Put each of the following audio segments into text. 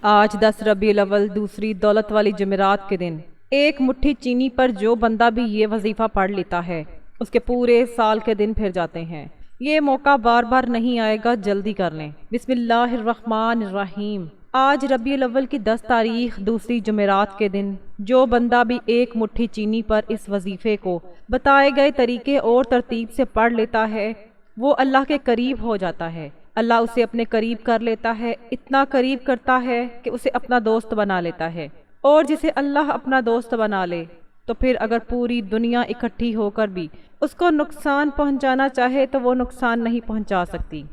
آج 10 ربیع الاول دوسری دولت والی جمعرات کے دن ایک مٹھی چینی پر جو بندہ بھی یہ وظیفہ پڑھ لیتا ہے اس کے پورے سال کے دن پھر جاتے ہیں۔ یہ موقع بار بار نہیں آئے گا، جلدی کر لیں۔ بسم اللہ الرحمن الرحیم۔ آج ربیع الاول کی 10 تاریخ دوسری جمعرات کے دن جو بندہ بھی ایک مٹھی چینی پر اس وظیفے کو بتائے گئے طریقے اور ترتیب سے پڑھ لیتا ہے وہ اللہ کے قریب ہو جاتا ہے۔ اللہ اسے اپنے قریب کر لیتا ہے، اتنا قریب کرتا ہے کہ اسے اپنا دوست بنا لیتا ہے، اور جسے اللہ اپنا دوست بنا لے تو پھر اگر پوری دنیا اکٹھی ہو کر بھی اس کو نقصان پہنچانا چاہے تو وہ نقصان نہیں پہنچا سکتی۔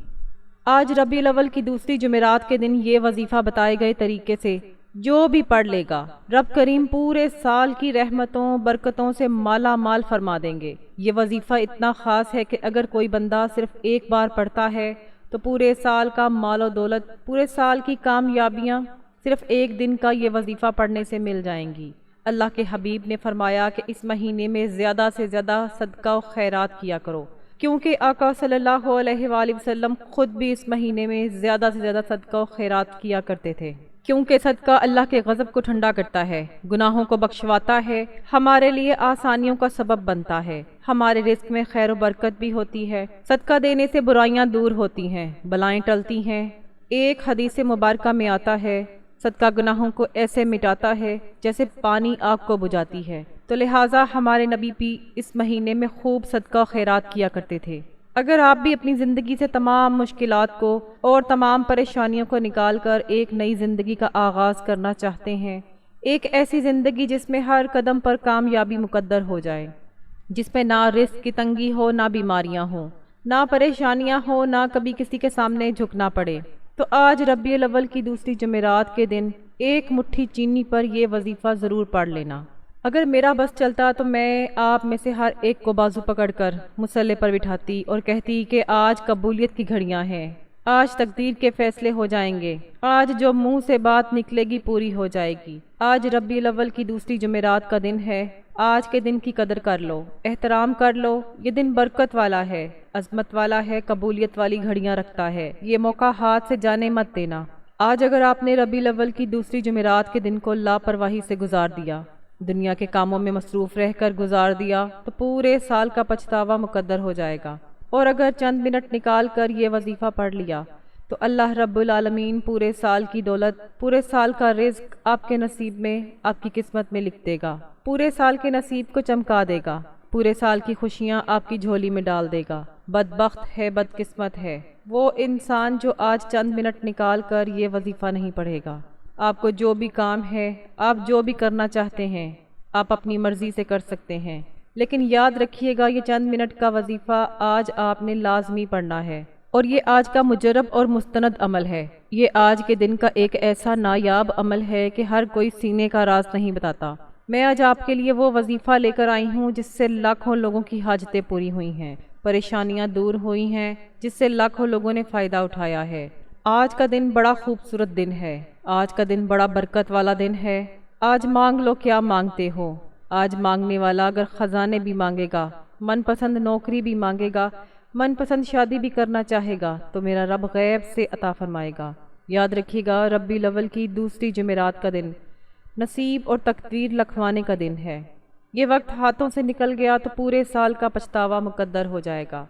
آج ربیع الاول کی دوسری جمعرات کے دن یہ وظیفہ بتائے گئے طریقے سے جو بھی پڑھ لے گا رب کریم پورے سال کی رحمتوں برکتوں سے مالا مال فرما دیں گے۔ یہ وظیفہ اتنا خاص ہے کہ اگر کوئی بندہ صرف ایک بار پڑھتا ہے تو پورے سال کا مال و دولت، پورے سال کی کامیابیاں صرف ایک دن کا یہ وظیفہ پڑھنے سے مل جائیں گی۔ اللہ کے حبیب نے فرمایا کہ اس مہینے میں زیادہ سے زیادہ صدقہ و خیرات کیا کرو، کیونکہ آقا صلی اللہ علیہ وآلہ وسلم خود بھی اس مہینے میں زیادہ سے زیادہ صدقہ و خیرات کیا کرتے تھے، کیونکہ صدقہ اللہ کے غضب کو ٹھنڈا کرتا ہے، گناہوں کو بخشواتا ہے، ہمارے لیے آسانیوں کا سبب بنتا ہے، ہمارے رزق میں خیر و برکت بھی ہوتی ہے۔ صدقہ دینے سے برائیاں دور ہوتی ہیں، بلائیں ٹلتی ہیں۔ ایک حدیث مبارکہ میں آتا ہے صدقہ گناہوں کو ایسے مٹاتا ہے جیسے پانی آگ کو بجھاتی ہے، تو لہٰذا ہمارے نبی بھی اس مہینے میں خوب صدقہ و خیرات کیا کرتے تھے۔ اگر آپ بھی اپنی زندگی سے تمام مشکلات کو اور تمام پریشانیوں کو نکال کر ایک نئی زندگی کا آغاز کرنا چاہتے ہیں، ایک ایسی زندگی جس میں ہر قدم پر کامیابی مقدر ہو جائے، جس میں نہ رزق کی تنگی ہو، نہ بیماریاں ہوں، نہ پریشانیاں ہوں، نہ کبھی کسی کے سامنے جھکنا پڑے، تو آج ربیع الاول کی دوسری جمعرات کے دن ایک مٹھی چینی پر یہ وظیفہ ضرور پڑھ لینا۔ اگر میرا بس چلتا تو میں آپ میں سے ہر ایک کو بازو پکڑ کر مصلے پر بٹھاتی اور کہتی کہ آج قبولیت کی گھڑیاں ہیں، آج تقدیر کے فیصلے ہو جائیں گے، آج جو منہ سے بات نکلے گی پوری ہو جائے گی۔ آج ربیع الاول کی دوسری جمعرات کا دن ہے، آج کے دن کی قدر کر لو، احترام کر لو۔ یہ دن برکت والا ہے، عظمت والا ہے، قبولیت والی گھڑیاں رکھتا ہے، یہ موقع ہاتھ سے جانے مت دینا۔ آج اگر آپ نے ربیع الاول کی دوسری جمعرات کے دن کو لاپرواہی سے گزار دیا، دنیا کے کاموں میں مصروف رہ کر گزار دیا، تو پورے سال کا پچھتاوا مقدر ہو جائے گا، اور اگر چند منٹ نکال کر یہ وظیفہ پڑھ لیا تو اللہ رب العالمین پورے سال کی دولت، پورے سال کا رزق آپ کے نصیب میں، آپ کی قسمت میں لکھ دے گا، پورے سال کے نصیب کو چمکا دے گا، پورے سال کی خوشیاں آپ کی جھولی میں ڈال دے گا۔ بدبخت ہے، بدقسمت ہے وہ انسان جو آج چند منٹ نکال کر یہ وظیفہ نہیں پڑھے گا۔ آپ کو جو بھی کام ہے، آپ جو بھی کرنا چاہتے ہیں، آپ اپنی مرضی سے کر سکتے ہیں، لیکن یاد رکھیے گا یہ چند منٹ کا وظیفہ آج آپ نے لازمی پڑھنا ہے، اور یہ آج کا مجرب اور مستند عمل ہے۔ یہ آج کے دن کا ایک ایسا نایاب عمل ہے کہ ہر کوئی سینے کا راز نہیں بتاتا۔ میں آج آپ کے لیے وہ وظیفہ لے کر آئی ہوں جس سے لاکھوں لوگوں کی حاجتیں پوری ہوئی ہیں، پریشانیاں دور ہوئی ہیں، جس سے لاکھوں لوگوں نے فائدہ اٹھایا ہے۔ آج کا دن بڑا خوبصورت دن ہے، آج کا دن بڑا برکت والا دن ہے۔ آج مانگ لو کیا مانگتے ہو۔ آج مانگنے والا اگر خزانے بھی مانگے گا، من پسند نوکری بھی مانگے گا، من پسند شادی بھی کرنا چاہے گا تو میرا رب غیب سے عطا فرمائے گا۔ یاد رکھیے گا ربیع الاول کی دوسری جمعرات کا دن نصیب اور تقدیر لکھوانے کا دن ہے۔ یہ وقت ہاتھوں سے نکل گیا تو پورے سال کا پچھتاوا مقدر ہو جائے گا۔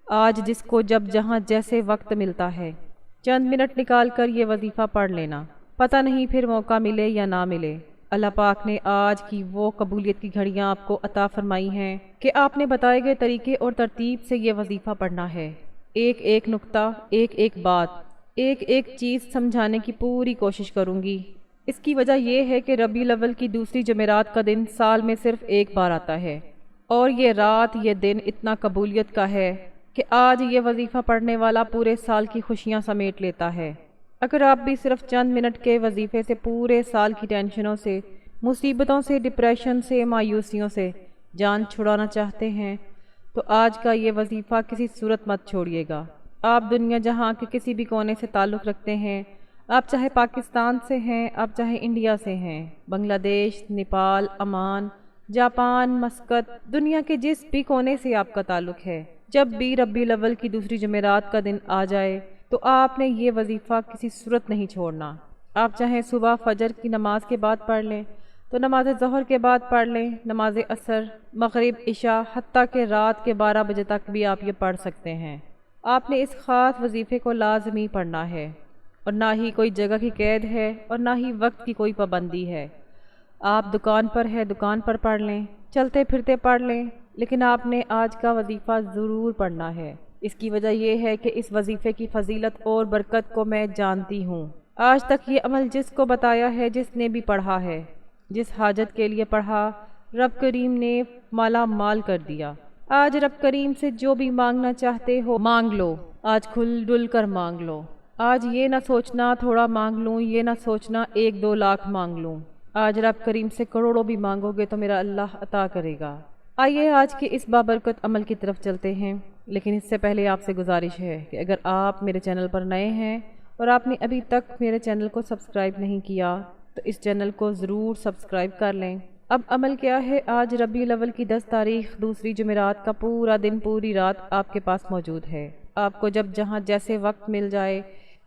آج جس کو جب جہاں جیسے وقت ملتا ہے چند منٹ نکال کر یہ وظیفہ پڑھ لینا، پتہ نہیں پھر موقع ملے یا نہ ملے۔ اللہ پاک نے آج کی وہ قبولیت کی گھڑیاں آپ کو عطا فرمائی ہیں کہ آپ نے بتائے گئے طریقے اور ترتیب سے یہ وظیفہ پڑھنا ہے۔ ایک ایک نقطہ، ایک ایک بات، ایک ایک چیز سمجھانے کی پوری کوشش کروں گی۔ اس کی وجہ یہ ہے کہ ربیع الاول کی دوسری جمعرات کا دن سال میں صرف ایک بار آتا ہے، اور یہ رات، یہ دن اتنا قبولیت کا ہے کہ آج یہ وظیفہ پڑھنے والا پورے سال کی خوشیاں سمیٹ لیتا ہے۔ اگر آپ بھی صرف چند منٹ کے وظیفے سے پورے سال کی ٹینشنوں سے، مصیبتوں سے، ڈپریشن سے، مایوسیوں سے جان چھڑانا چاہتے ہیں تو آج کا یہ وظیفہ کسی صورت مت چھوڑیے گا۔ آپ دنیا جہاں کے کسی بھی کونے سے تعلق رکھتے ہیں، آپ چاہے پاکستان سے ہیں، آپ چاہے انڈیا سے ہیں، بنگلہ دیش، نیپال، عمان، جاپان، مسقط، دنیا کے جس بھی کونے سے آپ کا تعلق ہے، جب بھی ربیع الاول کی دوسری جمعرات کا دن آ جائے تو آپ نے یہ وظیفہ کسی صورت نہیں چھوڑنا۔ آپ چاہیں صبح فجر کی نماز کے بعد پڑھ لیں تو نماز ظہر کے بعد پڑھ لیں، نماز عصر، مغرب، عشاء، حتیٰ کہ رات کے 12 بجے تک بھی آپ یہ پڑھ سکتے ہیں۔ آپ نے اس خاص وظیفے کو لازمی پڑھنا ہے، اور نہ ہی کوئی جگہ کی قید ہے اور نہ ہی وقت کی کوئی پابندی ہے۔ آپ دکان پر ہے، دکان پر پڑھ لیں، چلتے پھرتے پڑھ لیں، لیکن آپ نے آج کا وظیفہ ضرور پڑھنا ہے۔ اس کی وجہ یہ ہے کہ اس وظیفے کی فضیلت اور برکت کو میں جانتی ہوں۔ آج تک یہ عمل جس کو بتایا ہے، جس نے بھی پڑھا ہے، جس حاجت کے لیے پڑھا، رب کریم نے مالا مال کر دیا۔ آج رب کریم سے جو بھی مانگنا چاہتے ہو مانگ لو، آج کھل ڈل کر مانگ لو۔ آج یہ نہ سوچنا تھوڑا مانگ لوں، یہ نہ سوچنا 1-2 لاکھ مانگ لوں۔ آج رب کریم سے کروڑوں بھی مانگو گے تو میرا اللہ عطا کرے گا۔ آئیے آج کے اس بابرکت عمل کی طرف چلتے ہیں، لیکن اس سے پہلے آپ سے گزارش ہے کہ اگر آپ میرے چینل پر نئے ہیں اور آپ نے ابھی تک میرے چینل کو سبسکرائب نہیں کیا تو اس چینل کو ضرور سبسکرائب کر لیں۔ اب عمل کیا ہے؟ آج ربیع الاول کی 10 تاریخ دوسری جمعرات کا پورا دن پوری رات آپ کے پاس موجود ہے۔ آپ کو جب جہاں جیسے وقت مل جائے،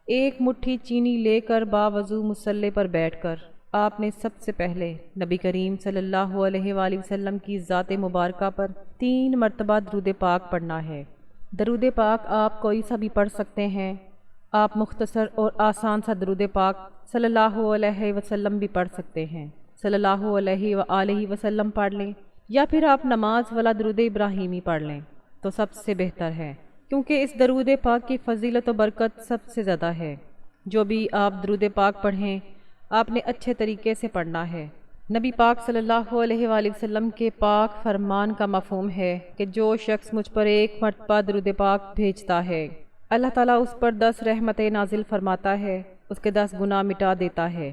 ایک مٹھی چینی لے کر باوضو مصلی پر بیٹھ کر آپ نے سب سے پہلے نبی کریم صلی اللہ علیہ وآلہ وسلم کی ذات مبارکہ پر 3 مرتبہ درود پاک پڑھنا ہے۔ درود پاک آپ کوئی سا بھی پڑھ سکتے ہیں۔ آپ مختصر اور آسان سا درود پاک صلی اللہ علیہ وسلم بھی پڑھ سکتے ہیں، صلی اللہ علیہ وآلہ وسلم پڑھ لیں، یا پھر آپ نماز والا درود ابراہیمی پڑھ لیں تو سب سے بہتر ہے، کیونکہ اس درود پاک کی فضیلت و برکت سب سے زیادہ ہے۔ جو بھی آپ درود پاک پڑھیں آپ نے اچھے طریقے سے پڑھنا ہے۔ نبی پاک صلی اللہ علیہ وآلہ وسلم کے پاک فرمان کا مفہوم ہے کہ جو شخص مجھ پر 1 مرتبہ درود پاک بھیجتا ہے، اللہ تعالیٰ اس پر 10 رحمتیں نازل فرماتا ہے، اس کے 10 گناہ مٹا دیتا ہے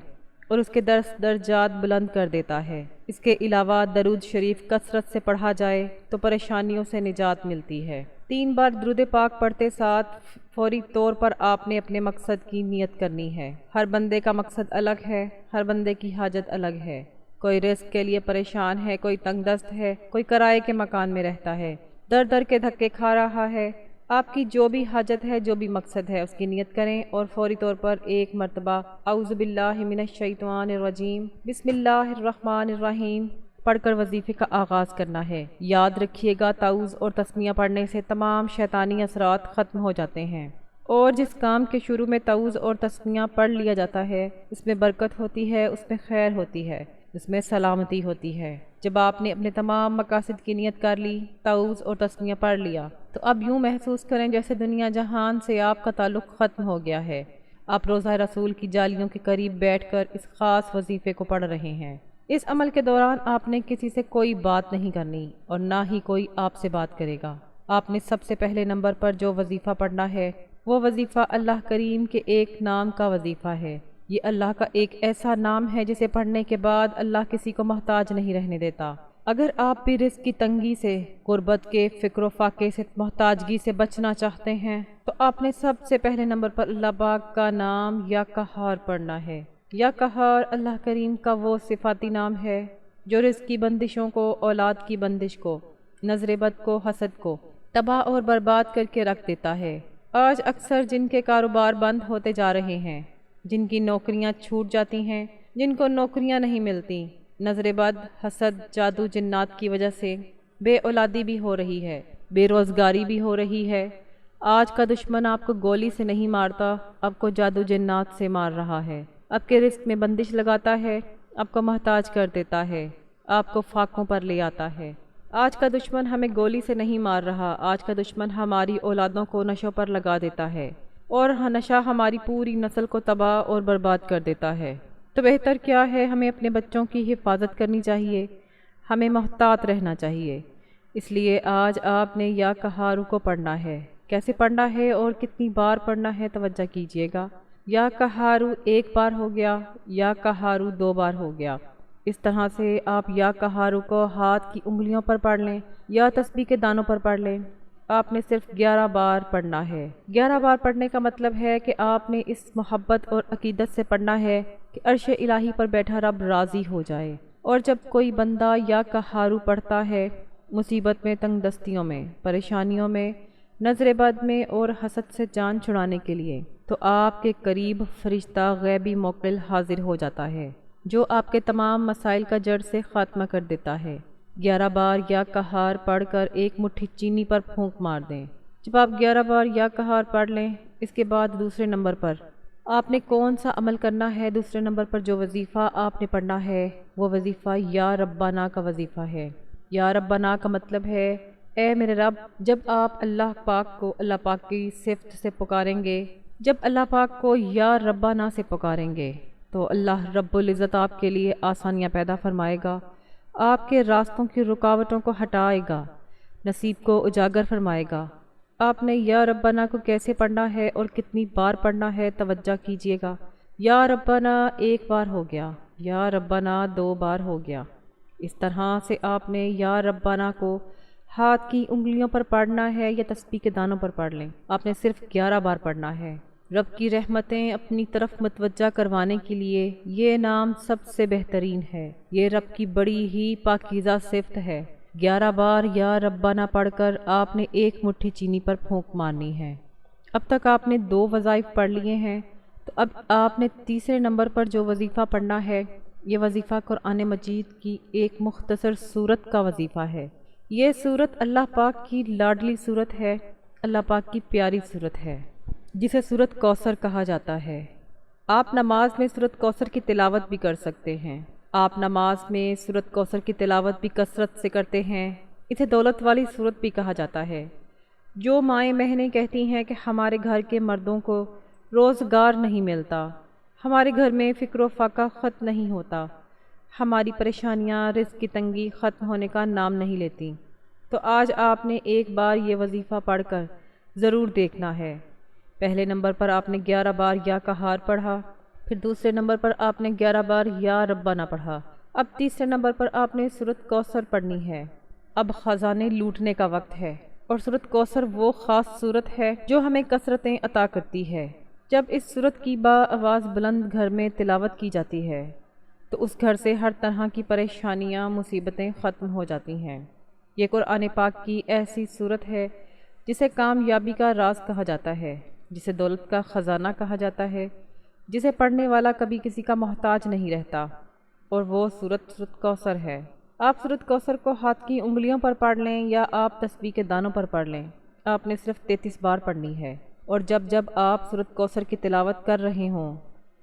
اور اس کے 10 درجات بلند کر دیتا ہے۔ اس کے علاوہ درود شریف کثرت سے پڑھا جائے تو پریشانیوں سے نجات ملتی ہے۔ 3 بار درود پاک پڑھتے ساتھ فوری طور پر آپ نے اپنے مقصد کی نیت کرنی ہے۔ ہر بندے کا مقصد الگ ہے، ہر بندے کی حاجت الگ ہے۔ کوئی رزق کے لیے پریشان ہے، کوئی تنگ دست ہے، کوئی کرائے کے مکان میں رہتا ہے، در در کے دھکے کھا رہا ہے۔ آپ کی جو بھی حاجت ہے، جو بھی مقصد ہے، اس کی نیت کریں اور فوری طور پر 1 مرتبہ اعوذ باللہ من الشیطان الرجیم بسم اللہ الرحمن الرحیم پڑھ کر وظیفے کا آغاز کرنا ہے۔ یاد رکھیے گا تعوذ اور تسمیہ پڑھنے سے تمام شیطانی اثرات ختم ہو جاتے ہیں، اور جس کام کے شروع میں تعوذ اور تسمیہ پڑھ لیا جاتا ہے اس میں برکت ہوتی ہے، اس میں خیر ہوتی ہے، اس میں سلامتی ہوتی ہے۔ جب آپ نے اپنے تمام مقاصد کی نیت کر لی، تعوذ اور تسمیہ پڑھ لیا، تو اب یوں محسوس کریں جیسے دنیا جہان سے آپ کا تعلق ختم ہو گیا ہے۔ آپ روضہ رسول کی جالیوں کے قریب بیٹھ کر اس خاص وظیفے کو پڑھ رہے ہیں۔ اس عمل کے دوران آپ نے کسی سے کوئی بات نہیں کرنی اور نہ ہی کوئی آپ سے بات کرے گا۔ آپ نے سب سے پہلے نمبر پر جو وظیفہ پڑھنا ہے وہ وظیفہ اللہ کریم کے ایک نام کا وظیفہ ہے۔ یہ اللہ کا ایک ایسا نام ہے جسے پڑھنے کے بعد اللہ کسی کو محتاج نہیں رہنے دیتا۔ اگر آپ بھی رزق کی تنگی سے، غربت کے فکر و فاقے سے، محتاجگی سے بچنا چاہتے ہیں تو آپ نے سب سے پہلے نمبر پر اللہ پاک کا نام یا قہار پڑھنا ہے۔ یا قہار اللہ کریم کا وہ صفاتی نام ہے جو رزق کی بندشوں کو، اولاد کی بندش کو، نظر بد کو، حسد کو تباہ اور برباد کر کے رکھ دیتا ہے۔ آج اکثر جن کے کاروبار بند ہوتے جا رہے ہیں، جن کی نوکریاں چھوٹ جاتی ہیں، جن کو نوکریاں نہیں ملتی، نظر بد، حسد، جادو جنات کی وجہ سے بے اولادی بھی ہو رہی ہے، بے روزگاری بھی ہو رہی ہے۔ آج کا دشمن آپ کو گولی سے نہیں مارتا، آپ کو جادو جنات سے مار رہا ہے، آپ کے رزق میں بندش لگاتا ہے، آپ کو محتاج کر دیتا ہے، آپ کو فاقوں پر لے آتا ہے۔ آج کا دشمن ہمیں گولی سے نہیں مار رہا، آج کا دشمن ہماری اولادوں کو نشوں پر لگا دیتا ہے، اور نشہ ہماری پوری نسل کو تباہ اور برباد کر دیتا ہے۔ تو بہتر کیا ہے؟ ہمیں اپنے بچوں کی حفاظت کرنی چاہیے، ہمیں محتاط رہنا چاہیے۔ اس لیے آج آپ نے یا قہارو کو پڑھنا ہے۔ کیسے پڑھنا ہے اور کتنی بار پڑھنا ہے توجہ کیجیے گا۔ یا قہارو 1 بار ہو گیا، یا قہارو 2 بار ہو گیا۔ اس طرح سے آپ یا قہارو کو ہاتھ کی انگلیوں پر پڑھ لیں یا تسبیح کے دانوں پر پڑھ لیں۔ آپ نے صرف 11 بار پڑھنا ہے۔ 11 بار پڑھنے کا مطلب ہے کہ آپ نے اس محبت اور عقیدت سے پڑھنا ہے کہ عرش الہی پر بیٹھا رب راضی ہو جائے۔ اور جب کوئی بندہ یا قہارو پڑھتا ہے، مصیبت میں، تنگ دستیوں میں، پریشانیوں میں، نظر بد میں اور حسد سے جان چھڑانے کے لیے، تو آپ کے قریب فرشتہ غیبی موکل حاضر ہو جاتا ہے جو آپ کے تمام مسائل کا جڑ سے خاتمہ کر دیتا ہے۔ 11 بار یا قہار پڑھ کر ایک مٹھی چینی پر پھونک مار دیں۔ جب آپ 11 بار یا قہار پڑھ لیں، اس کے بعد دوسرے نمبر پر آپ نے کون سا عمل کرنا ہے؟ دوسرے نمبر پر جو وظیفہ آپ نے پڑھنا ہے وہ وظیفہ یا ربنا کا وظیفہ ہے۔ یا ربنا کا مطلب ہے اے میرے رب۔ جب آپ اللہ پاک کو اللہ پاک کی صفت سے پکاریں گے، جب اللہ پاک کو یا ربنا سے پکاریں گے تو اللہ رب العزت آپ کے لیے آسانیاں پیدا فرمائے گا، آپ کے راستوں کی رکاوٹوں کو ہٹائے گا، نصیب کو اجاگر فرمائے گا۔ آپ نے یا ربنا کو کیسے پڑھنا ہے اور کتنی بار پڑھنا ہے توجہ کیجیے گا۔ یا ربنا 1 بار ہو گیا، یا ربنا 2 بار ہو گیا۔ اس طرح سے آپ نے یا ربنا کو ہاتھ کی انگلیوں پر پڑھنا ہے یا تسبیح کے دانوں پر پڑھ لیں، آپ نے صرف 11 بار پڑھنا ہے۔ رب کی رحمتیں اپنی طرف متوجہ کروانے کے لیے یہ نام سب سے بہترین ہے، یہ رب کی بڑی ہی پاکیزہ صفت ہے۔ 11 بار یا ربنا پڑھ کر آپ نے ایک مٹھی چینی پر پھونک مارنی ہے۔ اب تک آپ نے 2 وظائف پڑھ لیے ہیں، تو اب آپ نے تیسرے نمبر پر جو وظیفہ پڑھنا ہے، یہ وظیفہ قرآن مجید کی ایک مختصر سورت کا وظیفہ ہے۔ یہ سورت اللہ پاک کی لاڈلی سورت ہے، اللہ پاک کی پیاری سورت ہے، جسے سورت کوثر کہا جاتا ہے۔ آپ نماز میں سورت کوثر کی تلاوت بھی کر سکتے ہیں۔ آپ نماز میں سورت کوثر کی تلاوت بھی کثرت سے کرتے ہیں۔ اسے دولت والی سورت بھی کہا جاتا ہے۔ جو مائیں بہنیں کہتی ہیں کہ ہمارے گھر کے مردوں کو روزگار نہیں ملتا، ہمارے گھر میں فکر و فاقہ ختم نہیں ہوتا، ہماری پریشانیاں رزق کی تنگی ختم ہونے کا نام نہیں لیتی، تو آج آپ نے 1 بار یہ وظیفہ پڑھ کر ضرور دیکھنا ہے۔ پہلے نمبر پر آپ نے 11 بار یا قہار پڑھا، پھر دوسرے نمبر پر آپ نے 11 بار یا ربنا پڑھا، اب تیسرے نمبر پر آپ نے سورت کوثر پڑھنی ہے۔ اب خزانے لوٹنے کا وقت ہے، اور سورت کوثر وہ خاص سورت ہے جو ہمیں کثرتیں عطا کرتی ہے۔ جب اس سورت کی با آواز بلند گھر میں تلاوت کی جاتی ہے تو اس گھر سے ہر طرح کی پریشانیاں مصیبتیں ختم ہو جاتی ہیں۔ یہ قرآن پاک کی ایسی سورت ہے جسے کامیابی کا راز کہا جاتا ہے، جسے دولت کا خزانہ کہا جاتا ہے، جسے پڑھنے والا کبھی کسی کا محتاج نہیں رہتا، اور وہ سورت کوثر ہے۔ آپ سورت کوثر کو ہاتھ کی انگلیوں پر پڑھ لیں یا آپ تسبیح کے دانوں پر پڑھ لیں، آپ نے صرف 33 بار پڑھنی ہے۔ اور جب جب آپ سورت کوثر کی تلاوت کر رہے ہوں،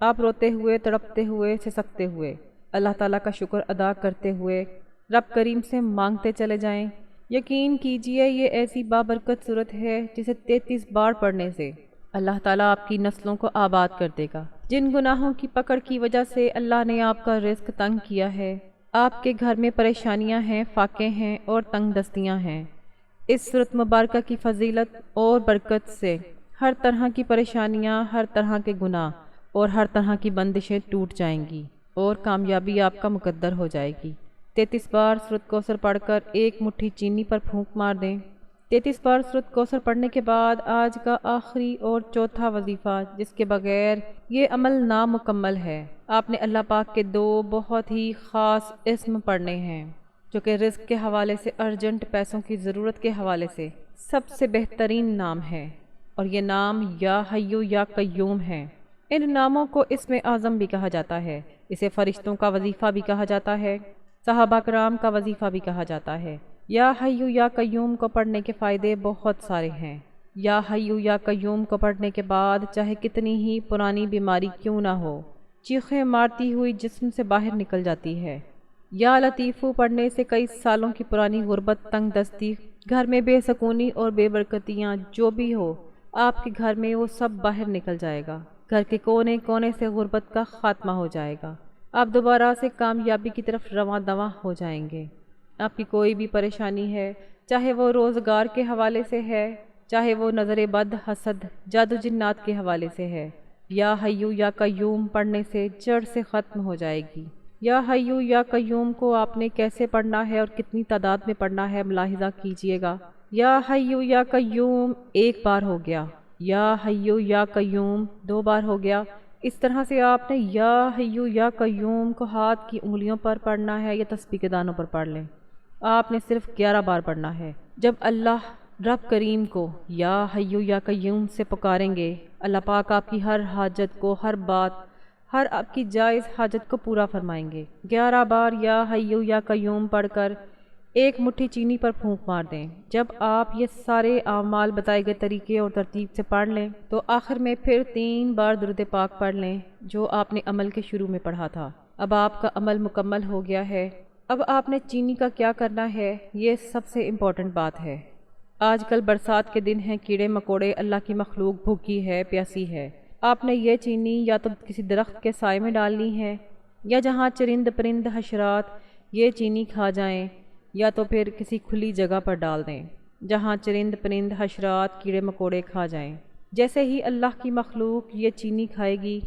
آپ روتے ہوئے، تڑپتے ہوئے، سسکتے ہوئے، اللہ تعالیٰ کا شکر ادا کرتے ہوئے رب کریم سے مانگتے چلے جائیں۔ یقین کیجئے یہ ایسی بابرکت صورت ہے جسے 33 بار پڑھنے سے اللہ تعالیٰ آپ کی نسلوں کو آباد کر دے گا۔ جن گناہوں کی پکڑ کی وجہ سے اللہ نے آپ کا رزق تنگ کیا ہے، آپ کے گھر میں پریشانیاں ہیں، فاقے ہیں اور تنگ دستیاں ہیں، اس صورت مبارکہ کی فضیلت اور برکت سے ہر طرح کی پریشانیاں، ہر طرح کے گناہ اور ہر طرح کی بندشیں ٹوٹ جائیں گی اور کامیابی آپ کا مقدر ہو جائے گی۔ 33 بار سورت کوثر پڑھ کر ایک مٹھی چینی پر پھونک مار دیں۔ 33 بار سورت کوثر پڑھنے کے بعد آج کا آخری اور چوتھا وظیفہ، جس کے بغیر یہ عمل نامکمل ہے، آپ نے اللہ پاک کے 2 بہت ہی خاص اسم پڑھنے ہیں جو کہ رزق کے حوالے سے، ارجنٹ پیسوں کی ضرورت کے حوالے سے سب سے بہترین نام ہے، اور یہ نام یا حیو یا قیوم ہے۔ ان ناموں کو اسم اعظم بھی کہا جاتا ہے، اسے فرشتوں کا وظیفہ بھی کہا جاتا ہے، صحابہ کرام کا وظیفہ بھی کہا جاتا ہے۔ یا حیو یا قیوم کو پڑھنے کے فائدے بہت سارے ہیں۔ یا حیو یا قیوم کو پڑھنے کے بعد چاہے کتنی ہی پرانی بیماری کیوں نہ ہو، چیخیں مارتی ہوئی جسم سے باہر نکل جاتی ہے۔ یا لطیفو پڑھنے سے کئی سالوں کی پرانی غربت، تنگ دستی، گھر میں بے سکونی اور بے برکتیاں جو بھی ہو، آپ کے گھر میں وہ سب باہر نکل جائے گا۔ گھر کے کونے کونے سے غربت کا خاتمہ ہو جائے گا، آپ دوبارہ سے کامیابی کی طرف رواں دواں ہو جائیں گے۔ آپ کی کوئی بھی پریشانی ہے، چاہے وہ روزگار کے حوالے سے ہے، چاہے وہ نظر بد، حسد، جادو جنات کے حوالے سے ہے، یا حیو یا قیوم پڑھنے سے جڑ سے ختم ہو جائے گی۔ یا حیو یا قیوم کو آپ نے کیسے پڑھنا ہے اور کتنی تعداد میں پڑھنا ہے ملاحظہ کیجئے گا۔ یا حیو یا قیوم 1 بار ہو گیا، یا حیو یا قیوم 2 بار ہو گیا۔ اس طرح سے آپ نے یا حیو یا قیوم کو ہاتھ کی انگلیوں پر پڑھنا ہے یا تسبیح کے دانوں پر پڑھ لیں، آپ نے صرف 11 بار پڑھنا ہے۔ جب اللہ رب کریم کو یا حیو یا قیوم سے پکاریں گے، اللہ پاک آپ کی ہر حاجت کو، ہر بات، ہر آپ کی جائز حاجت کو پورا فرمائیں گے۔ 11 بار یا حیو یا قیوم پڑھ کر ایک مٹھی چینی پر پھونک مار دیں۔ جب آپ یہ سارے اعمال بتائے گئے طریقے اور ترتیب سے پڑھ لیں تو آخر میں پھر 3 بار درود پاک پڑھ لیں جو آپ نے عمل کے شروع میں پڑھا تھا۔ اب آپ کا عمل مکمل ہو گیا ہے۔ اب آپ نے چینی کا کیا کرنا ہے، یہ سب سے امپورٹنٹ بات ہے۔ آج کل برسات کے دن ہیں، کیڑے مکوڑے، اللہ کی مخلوق بھوکی ہے، پیاسی ہے۔ آپ نے یہ چینی یا تو کسی درخت کے سائے میں ڈالنی ہے، یا جہاں چرند پرند حشرات یہ چینی کھا جائیں، یا تو پھر کسی کھلی جگہ پر ڈال دیں جہاں چرند پرند حشرات کیڑے مکوڑے کھا جائیں۔ جیسے ہی اللہ کی مخلوق یہ چینی کھائے گی،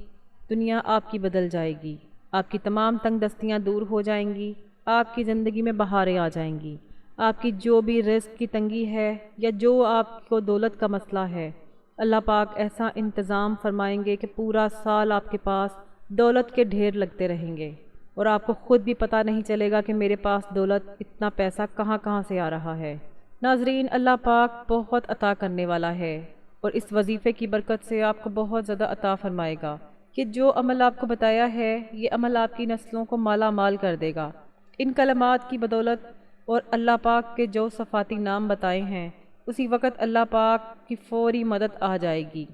دنیا آپ کی بدل جائے گی، آپ کی تمام تنگ دستیاں دور ہو جائیں گی، آپ کی زندگی میں بہاریں آ جائیں گی۔ آپ کی جو بھی رزق کی تنگی ہے یا جو آپ کو دولت کا مسئلہ ہے، اللہ پاک ایسا انتظام فرمائیں گے کہ پورا سال آپ کے پاس دولت کے ڈھیر لگتے رہیں گے، اور آپ کو خود بھی پتہ نہیں چلے گا کہ میرے پاس دولت، اتنا پیسہ کہاں سے آ رہا ہے۔ ناظرین، اللہ پاک بہت عطا کرنے والا ہے، اور اس وظیفے کی برکت سے آپ کو بہت زیادہ عطا فرمائے گا کہ جو عمل آپ کو بتایا ہے، یہ عمل آپ کی نسلوں کو مالا مال کر دے گا۔ ان کلمات کی بدولت اور اللہ پاک کے جو صفاتی نام بتائے ہیں، اسی وقت اللہ پاک کی فوری مدد آ جائے گی۔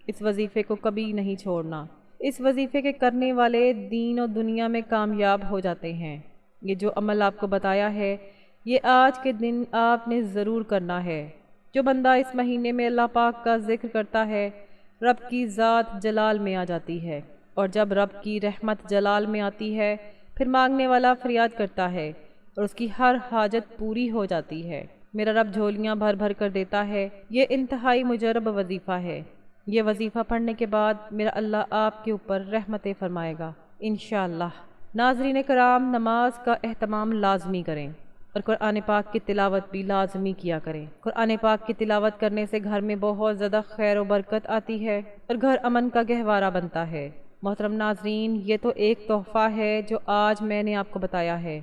اس وظیفے کو کبھی نہیں چھوڑنا۔ اس وظیفے کے کرنے والے دین و دنیا میں کامیاب ہو جاتے ہیں۔ یہ جو عمل آپ کو بتایا ہے، یہ آج کے دن آپ نے ضرور کرنا ہے۔ جو بندہ اس مہینے میں اللہ پاک کا ذکر کرتا ہے، رب کی ذات جلال میں آ جاتی ہے، اور جب رب کی رحمت جلال میں آتی ہے، پھر مانگنے والا فریاد کرتا ہے اور اس کی ہر حاجت پوری ہو جاتی ہے۔ میرا رب جھولیاں بھر بھر کر دیتا ہے۔ یہ انتہائی مجرب وظیفہ ہے۔ یہ وظیفہ پڑھنے کے بعد میرا اللہ آپ کے اوپر رحمتیں فرمائے گا انشاءاللہ۔ ناظرین کرام، نماز کا اہتمام لازمی کریں، اور قرآن پاک کی تلاوت بھی لازمی کیا کریں۔ قرآن پاک کی تلاوت کرنے سے گھر میں بہت زیادہ خیر و برکت آتی ہے، اور گھر امن کا گہوارہ بنتا ہے۔ محترم ناظرین، یہ تو ایک تحفہ ہے جو آج میں نے آپ کو بتایا ہے۔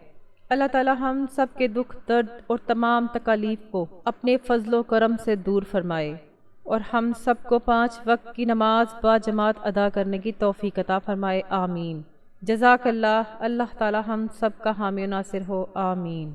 اللہ تعالی ہم سب کے دکھ درد اور تمام تکالیف کو اپنے فضل و کرم سے دور فرمائے، اور ہم سب کو 5 وقت کی نماز با جماعت ادا کرنے کی توفیق عطا فرمائے، آمین۔ جزاک اللہ۔ اللہ تعالی ہم سب کا حامی و ناصر ہو، آمین۔